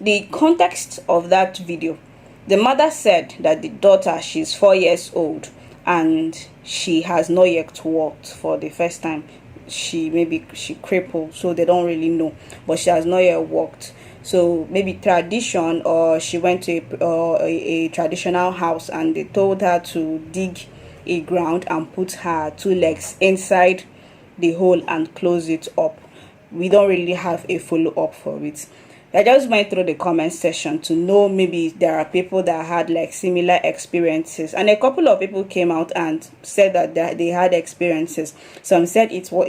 The context of that video, the mother said that the daughter, she's 4 years old and she has not yet walked for the first time. She crippled, so they don't really know, but she has not yet walked. So maybe tradition, or she went to a traditional house and they told her to dig a ground and put her 2 legs inside the hole and close it up. We don't really have a follow-up for it. I just went through the comment section to know maybe there are people that had like similar experiences, and a couple of people came out and said that they had experiences. Some said it's what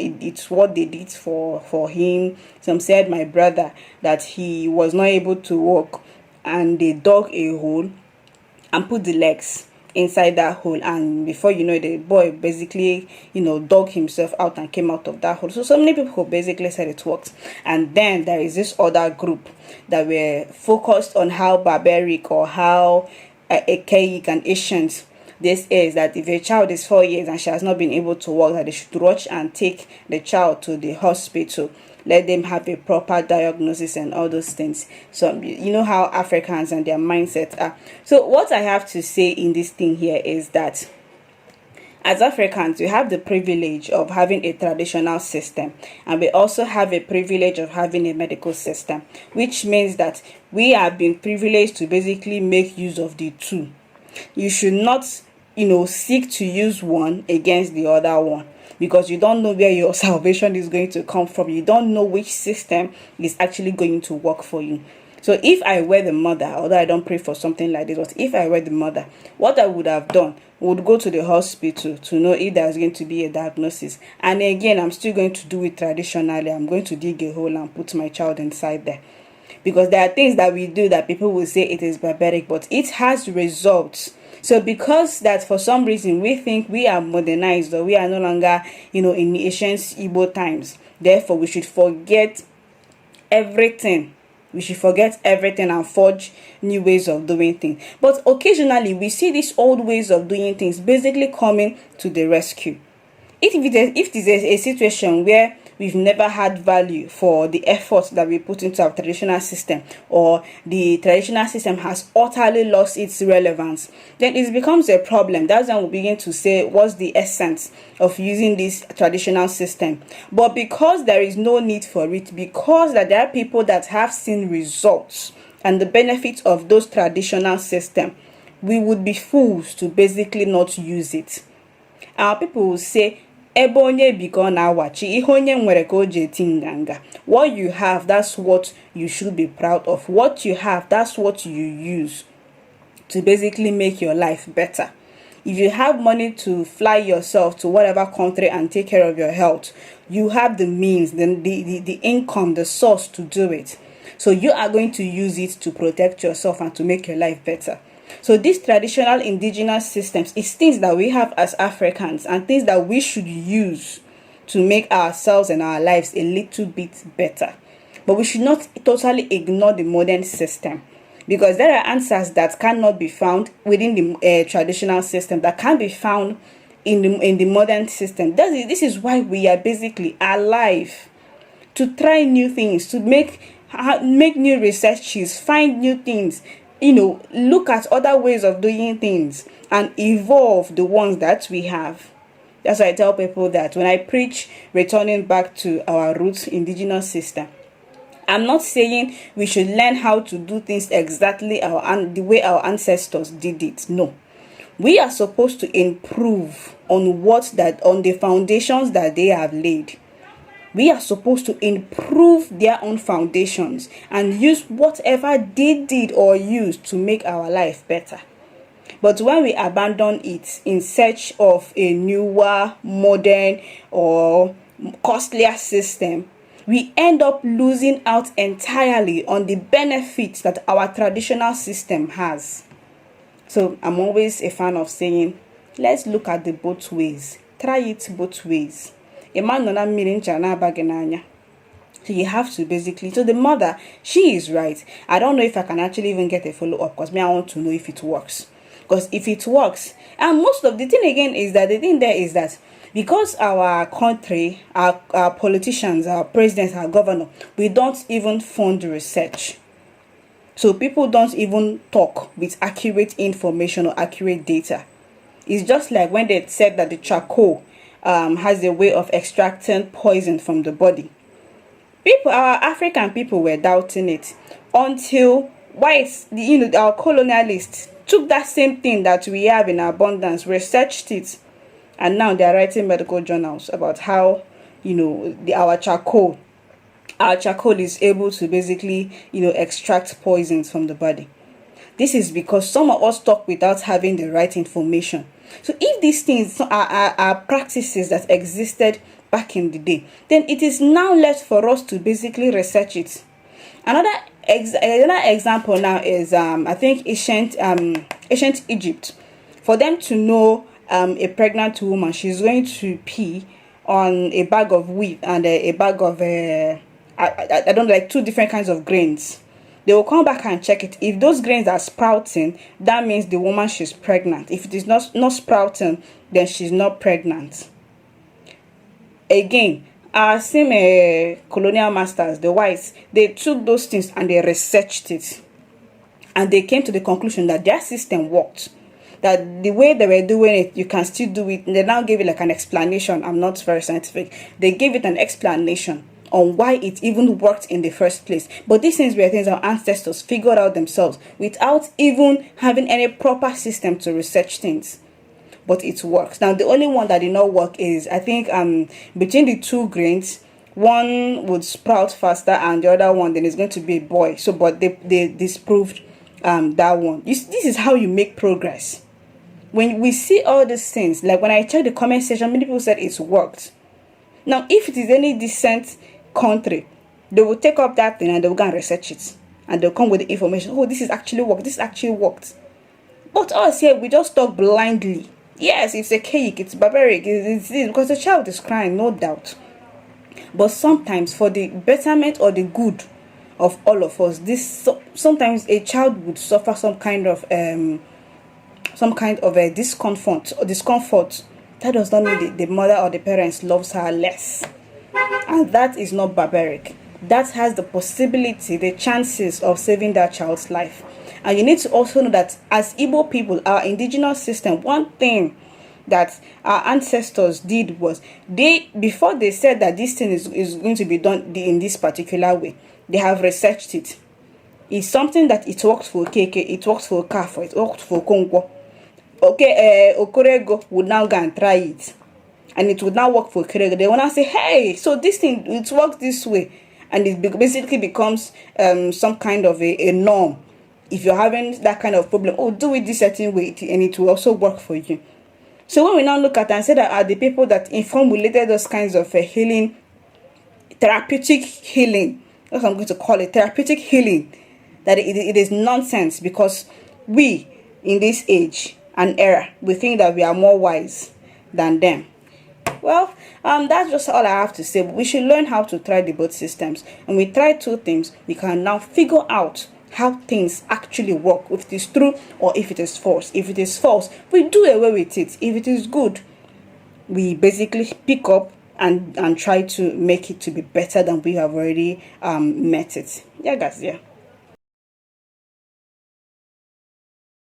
they did for him. Some said my brother, that he was not able to walk and they dug a hole and put the legs inside that hole, and before you know it, the boy basically dug himself out and came out of that hole. So many people basically said it worked. And then there is this other group that were focused on how barbaric or how archaic and ancient this is, that if a child is 4 years and she has not been able to walk, that they should rush and take the child to the hospital, let them have a proper diagnosis and all those things. So you know how Africans and their mindset are. So what I have to say in this thing here is that as Africans, we have the privilege of having a traditional system, and we also have a privilege of having a medical system, which means that we have been privileged to basically make use of the two. You should not seek to use one against the other one, because you don't know where your salvation is going to come from. You don't know which system is actually going to work for you. So if I were the mother, although I don't pray for something like this, but if I were the mother, what I would have done would go to the hospital to know if there's going to be a diagnosis. And again, I'm still going to do it traditionally. I'm going to dig a hole and put my child inside there. Because there are things that we do that people will say it is barbaric, but it has results. So because that for some reason we think we are modernized, or we are no longer, in ancient Igbo times, therefore we should forget everything. We should forget everything and forge new ways of doing things. But occasionally we see these old ways of doing things basically coming to the rescue. If it is a situation where we've never had value for the efforts that we put into our traditional system, or the traditional system has utterly lost its relevance, then it becomes a problem. That's when we begin to say, what's the essence of using this traditional system? But because there is no need for it, because that there are people that have seen results and the benefits of those traditional systems, we would be fools to basically not use it. Our people will say, what you have, that's what you should be proud of. What you have, that's what you use to basically make your life better. If you have money to fly yourself to whatever country and take care of your health, you have the means, the income, the source to do it. So you are going to use it to protect yourself and to make your life better. So these traditional indigenous systems is things that we have as Africans, and things that we should use to make ourselves and our lives a little bit better. But we should not totally ignore the modern system, because there are answers that cannot be found within the traditional system that can be found in the modern system. This is why we are basically alive, to try new things, to make new researches, find new things, look at other ways of doing things and evolve the ones that we have. That's why I tell people that when I preach returning back to our roots indigenous system, I'm not saying we should learn how to do things exactly the way our ancestors did it. No. We are supposed to improve on the foundations that they have laid. We are supposed to improve their own foundations and use whatever they did or used to make our life better. But when we abandon it in search of a newer, modern, or costlier system, we end up losing out entirely on the benefits that our traditional system has. So I'm always a fan of saying, let's look at the both ways. Try it both ways. A man Ndi N'abgbakwa. So you have to basically, so the mother, she is right. I don't know if I can actually even get a follow-up, because I want to know if it works. Because if it works, and most of the thing again is that the thing there is that because our country, our politicians, our presidents, our governor, we don't even fund research. So people don't even talk with accurate information or accurate data. It's just like when they said that the charcoal has a way of extracting poison from the body. Our African people were doubting it until whites, our colonialists took that same thing that we have in abundance, researched it, and now they are writing medical journals about how our charcoal is able to basically extract poisons from the body. This is because some of us talk without having the right information. So if these things are practices that existed back in the day, then it is now left for us to basically research it. Another example now is I think ancient Egypt. For them to know a pregnant woman, she's going to pee on a bag of wheat and a bag of I don't know, like two different kinds of grains. They will come back and check it. If those grains are sprouting, that means the woman, she's pregnant. If it is not sprouting, then she's not pregnant. Again, our same colonial masters, the whites, they took those things and they researched it. And they came to the conclusion that their system worked. That the way they were doing it, you can still do it. And they now gave it like an explanation. I'm not very scientific. They gave it an explanation on why it even worked in the first place. But these things were things our ancestors figured out themselves without even having any proper system to research things. But it works. Now the only one that did not work is, I think between the two grains, one would sprout faster and the other one then is going to be a boy. So but they disproved that one. This is how you make progress. When we see all these things, like when I checked the comment section, many people said it's worked. Now if it is any decent country, they will take up that thing and they will go and research it, and they'll come with the information. Oh, this is actually worked. This actually worked. But us here, we just talk blindly. Yes, it's archaic, it's barbaric, it's because the child is crying, no doubt. But sometimes, for the betterment or the good of all of us, sometimes a child would suffer some kind of a discomfort. That does not mean the mother or the parents loves her less. And that is not barbaric. That has the possibility, the chances of saving that child's life. And you need to also know that as Igbo people, our indigenous system, one thing that our ancestors did was, before they said that this thing is going to be done in this particular way, they have researched it. It's something that it works for Keke, it works for Kafo, it works for Kongo. Okay, Okorego would now go and try it. And it would now work for Kerega. They want to say, hey, so this thing, it works this way. And it basically becomes some kind of a norm. If you're having that kind of problem, do it this certain way, and it will also work for you. So when we now look at and say that are the people that formulated those kinds of healing, therapeutic healing, that's what I'm going to call it, therapeutic healing, that it is nonsense, because we, in this age and era, we think that we are more wise than them. Well, that's just all I have to say. We should learn how to try the both systems. And we try two things, we can now figure out how things actually work, if it is true or if it is false. If it is false, we do away with it. If it is good, we basically pick up and try to make it to be better than we have already met it. Yeah, guys, yeah.